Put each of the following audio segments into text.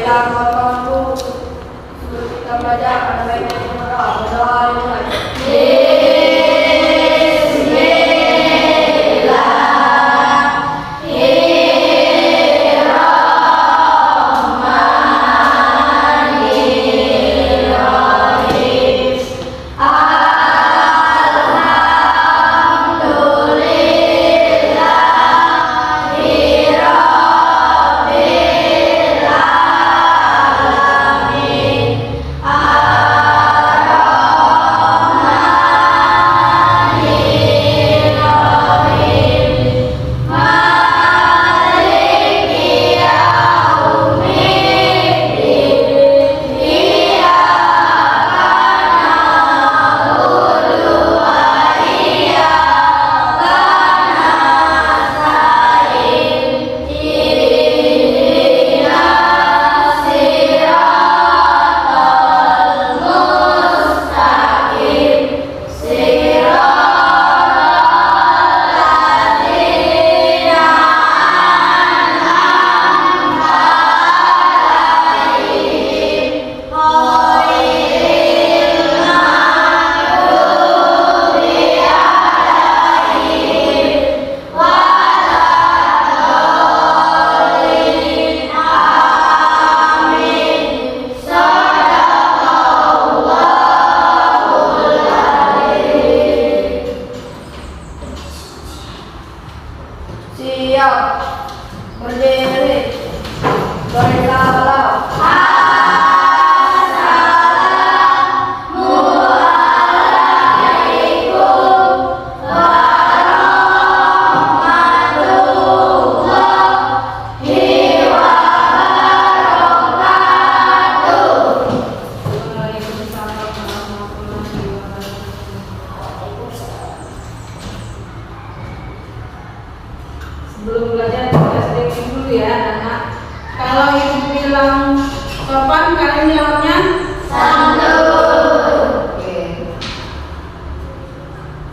baiklah kawan-kawanku, sebelum kita belajar ada baiknya kita berdoa dimulai. Siap, berdiri, bersalam. Assalamualaikum warahmatullahi wabarakatuh. Waalaikumsalam warahmatullahi wabarakatuh. Sebelum belajar kita sedikit dulu ya anak. Kalau ibu bilang sopan, kalian jawabnya santun. Oke.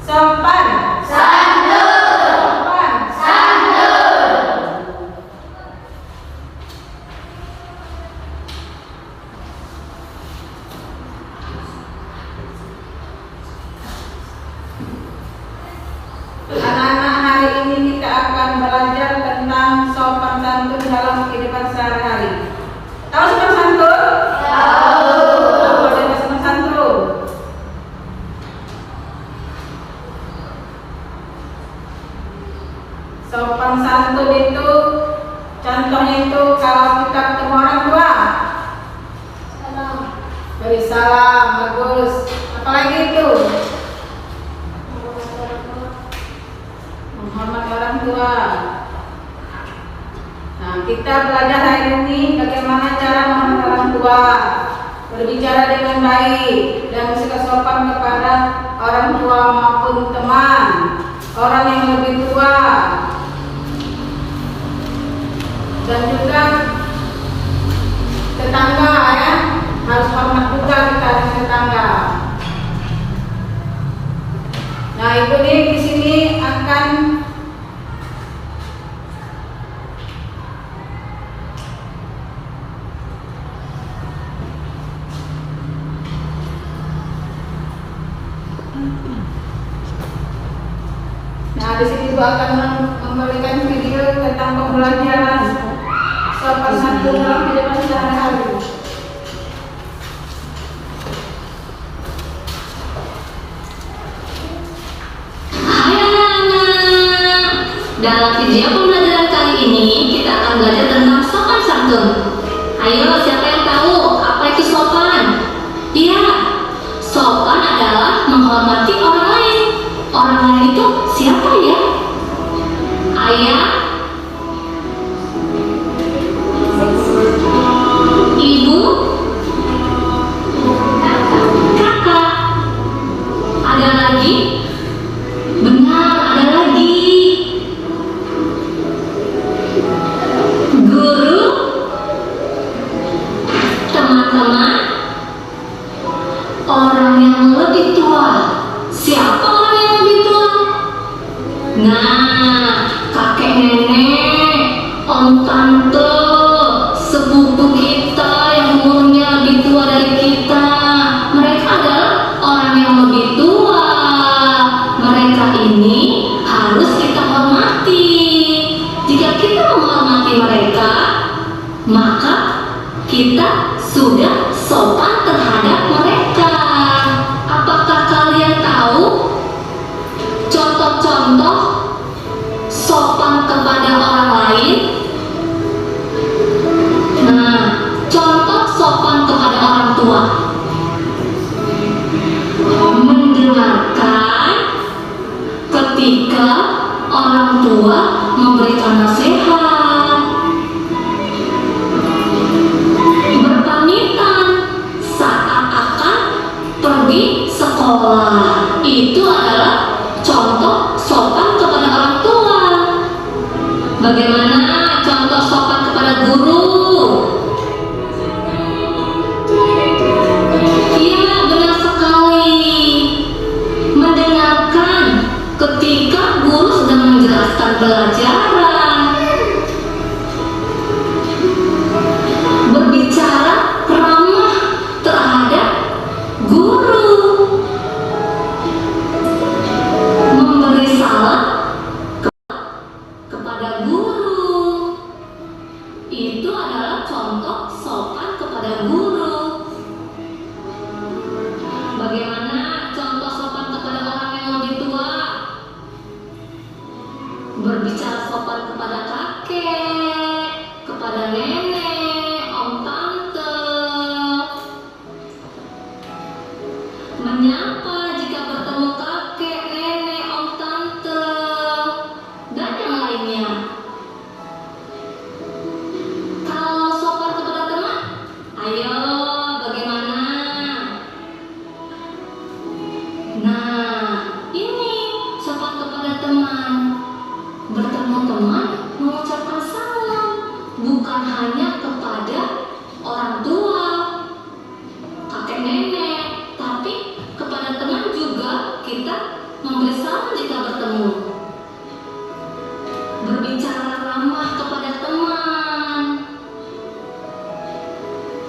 Sopan. Santun. Sopan. Santun. Anak-anak, hari ini kita akan belajar tentang sopan santun dalam kehidupan sehari-hari. Tahu sopan santun? Tahu. Apa ada sopan santun? Sopan santun itu contohnya itu kalau kita ketemu orang tua, salam. Beri salam, bagus. Apalagi itu? Menghormat orang tua. Nah, kita belajar hari ini bagaimana cara menghormat orang tua, berbicara dengan baik dan bersikap sopan kepada orang tua maupun teman, orang yang lebih tua, dan juga tetangga ya, harus hormat juga kita dengan tetangga. Nah, ibu nih di sini akan di sini ibu akan memberikan video tentang pembelajaran sopan santun dalam kehidupan sehari-hari. Hai anak-anak, dalam video pembelajaran kali ini kita akan belajar tentang sopan santun. Ayo, siapa yang tahu apa itu sopan? Iya, sopan adalah menghormati orang lain. Orang lain itu siapa ya? Ayah, ibu, kakak. Ada lagi? Benar, ada lagi. Guru, teman-teman, orang yang lebih tua. Siapa orang yang lebih tua? Nah, kakek nenek kita sudah sopan terhadap mereka. Apakah kalian tahu contoh-contoh sopan kepada orang lain? Nah, contoh sopan kepada orang tua: mendengarkan ketika orang tua memberikan nasihat, berpamitan saat akan pergi sekolah. Itu adalah contoh sopan kepada orang tua. Bagaimana contoh sopan kepada guru? Iya, benar sekali. Mendengarkan ketika guru sedang menjelaskan pelajaran. Berbicara ramah terhadap guru. Memberi salam kepada guru. Itu adalah contoh sopan kepada guru. Bagaimana contoh sopan kepada orang yang lebih tua? Berbicara sopan kepada kakek, kepada nenek, om tante. Menyapa jika bertemu kakek, nenek, om tante, dan yang lainnya. Kalau sopan kepada teman, ayo bagaimana? Nah, ini sopan kepada teman. Bertemu teman mengucapkan salam, bukan hanya kepada orang tua, kakek nenek, tapi kepada teman juga kita memberi salam jika bertemu. Berbicara ramah kepada teman.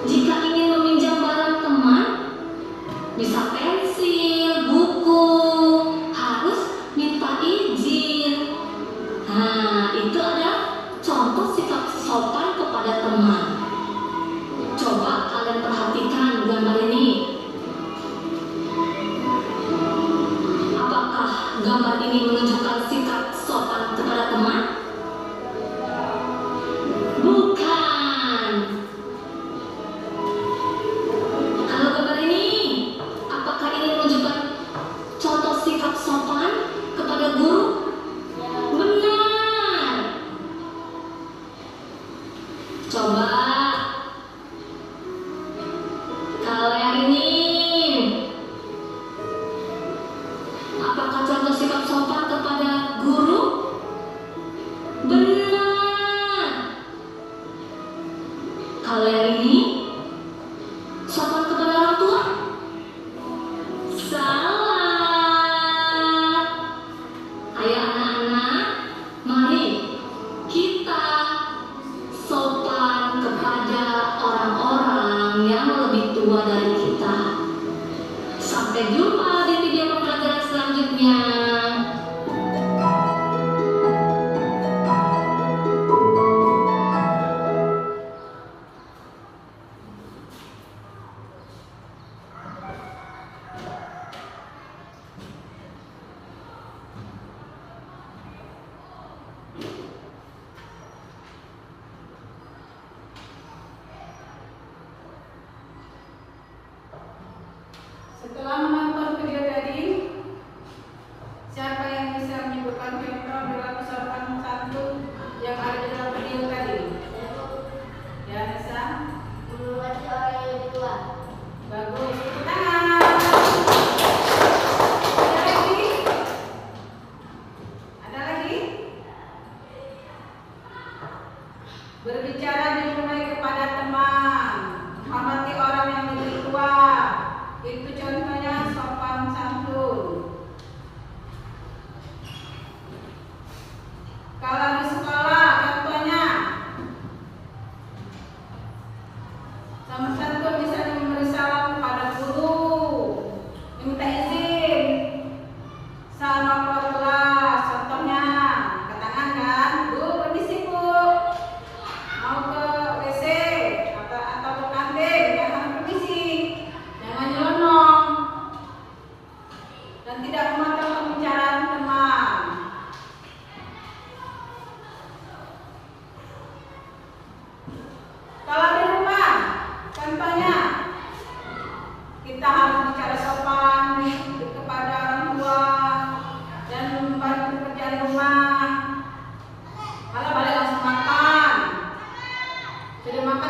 Jika ingin meminjam barang teman, bisa pensil, buku, harus minta izin. Nah, itu adalah contoh sikap sopan kepada teman. Coba kalian perhatikan gambar ini. Apakah gambar ini menunjukkan sikap sopan kepada teman? Bukan. Kalau gambar ini, apakah ini menunjukkan contoh sikap sopan kepada guru? Benar. Coba kalau yang ini, apakah contoh sikap sopan kepada guru? Benar. Kalau yang ini, sopan kepada orang tua? Salah. Ayo anak-anak, mari kita sopan kepada orang-orang yang lebih tua dari kita. Sampai jumpa di video pembelajaran selanjutnya. Setelah menonton video tadi, siapa yang bisa menyebutkan contoh perilaku sopan santun yang ada di dalam video tadi? Ya, Nisa. Menghormati orang yang lebih tua. Bagus. Tepuk tangan. Ada lagi? Ada lagi? Berbicara dimulai kepada teman, menghormati orang yang lebih tua. Itu contohnya sopan santun. Kalau di sekolah contohnya sopan santun bisa memberi salam kepada guru, minta izin sama keluar kelas. Contohnya ke tangan kan, Bu, permisi Bu, mau ke WC atau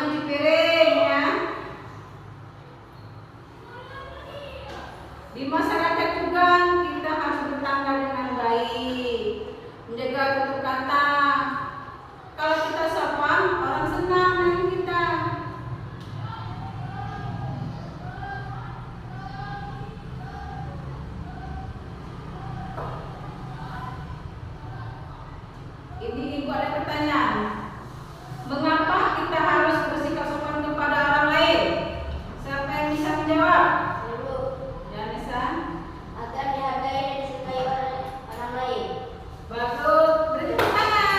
nyuci piring ya. Di masyarakat juga kita harus bertangga dengan baik, menjaga tutur kata. Kalau kita sopan, orang senang dengan kita. Ini ibu ada pertanyaan. Mengapa kita harus bersikap sopan kepada orang lain? Siapa yang bisa menjawab? Ibu, Ya, Nisa. agar dihargai dan disukai oleh orang lain. Bagus, beri tepuk tangan.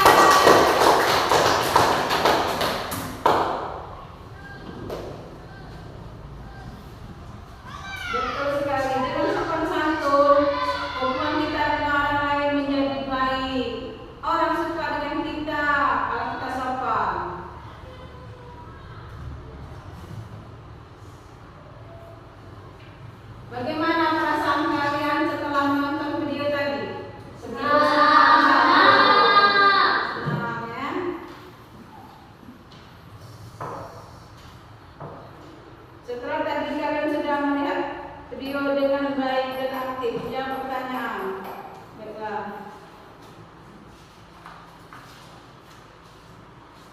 Betul sekali. Dengan sopan santun, hubungan kita dengan orang lain menjadi baik. Orang suka dengan kita kalau kita sopan. Bagaimana perasaan kalian setelah menonton video tadi? Senang ya? Setelah tadi kalian sudah melihat video dengan baik dan aktif, jawab pertanyaan. Baiklah.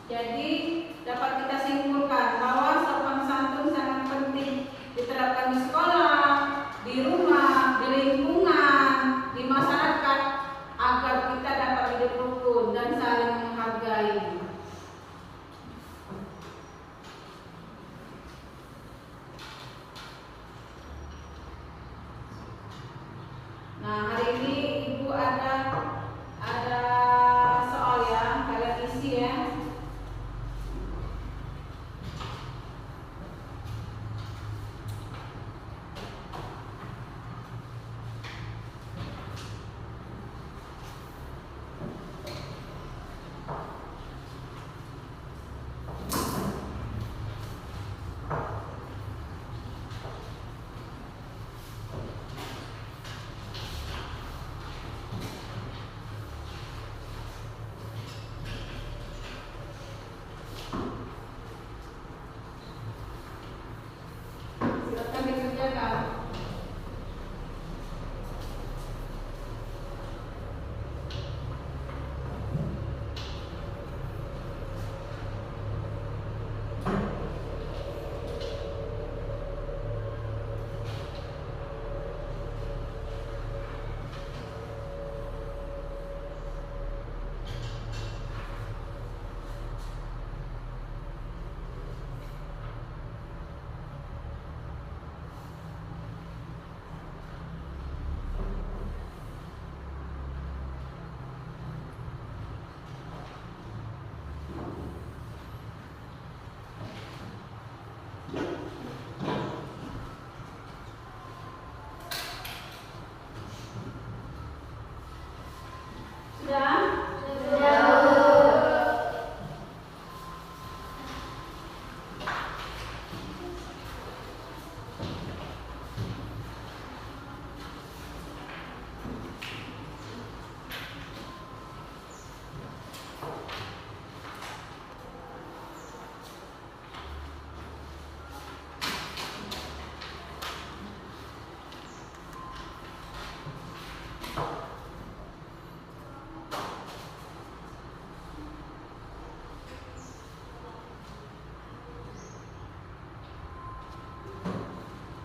Jadi dapat kita simpulkan bahwa sopan santun sangat penting diterapkan di sekolah, di rumah, di lingkungan, di masyarakat agar kita dapat hidup rukun dan saling menghargai. Nah, hari ini Ibu ada soal ya, kalian isi ya. Silakan dikerjakan. Sudah?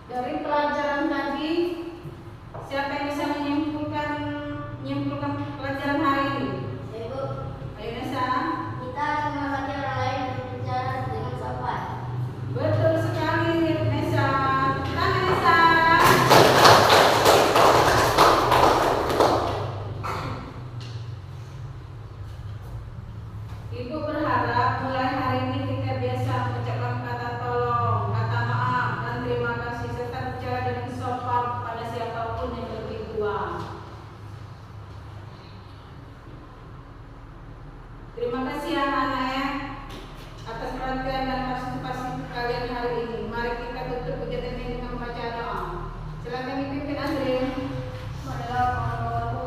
Dari pelajaran tadi, siapa yang bisa menyimpulkan pelajaran hari ini? Ibu, Ayo Nesa. kita harus menghormati orang lain dan berbicara dengan sopan. Betul sekali Nesa. Tangan Nesa. Ibu berharap mulai hari ini kita biasa mengucapkan kata tolong, kata maaf, dan terima kasih serta bicara dengan sopan kepada siapapun yang lebih tua. Terima kasih anak-anak ya atas perhatian dan partisipasi kalian hari ini. Mari kita tutup kegiatan ini dengan membaca doa. Silakan dipimpin Andre. Marilah kawan-kawanku,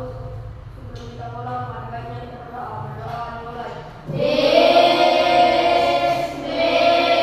sebelum kita pulang, mari kita berdoa. Berdoa dimulai. Bismillah.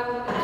kita